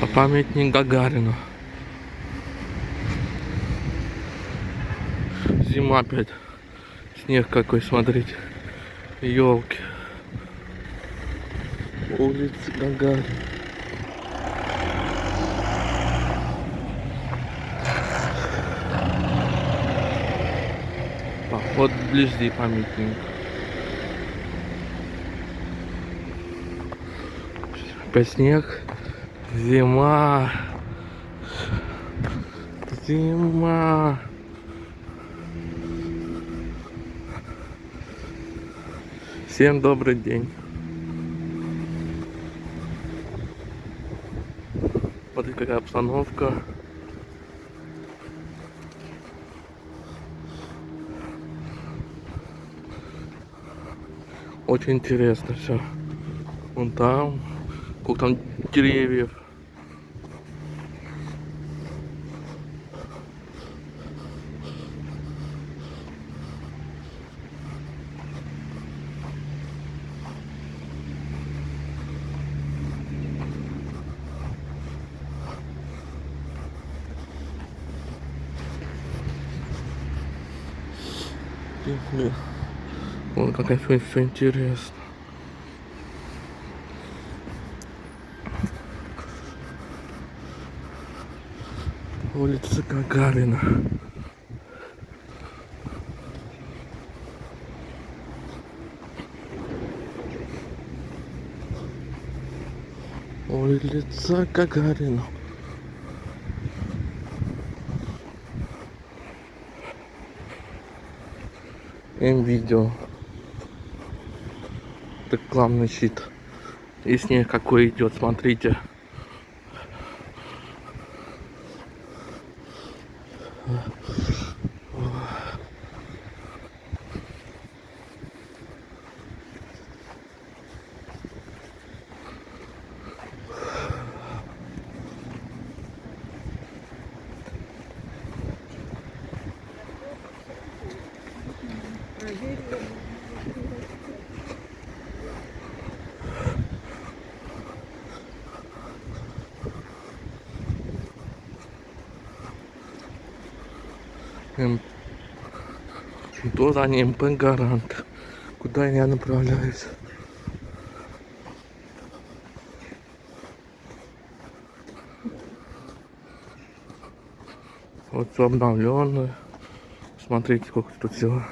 Памятник Гагарину. Зима опять. Снег какой, смотрите. Ёлки. Улица Гагарина. Вот вблизи памятник. Опять снег. Зима. Зима. Всем добрый день. Смотрите, какая обстановка. Очень интересно все. Вон там, сколько там деревьев. Вон какая все интересно. Улица Гагарина. Улица Гагарина. Видео. Рекламный щит. И снег какой идет, смотрите. Туда не МП Гарант. Куда я направляюсь? Вот все обновленное. Смотрите, сколько тут всего.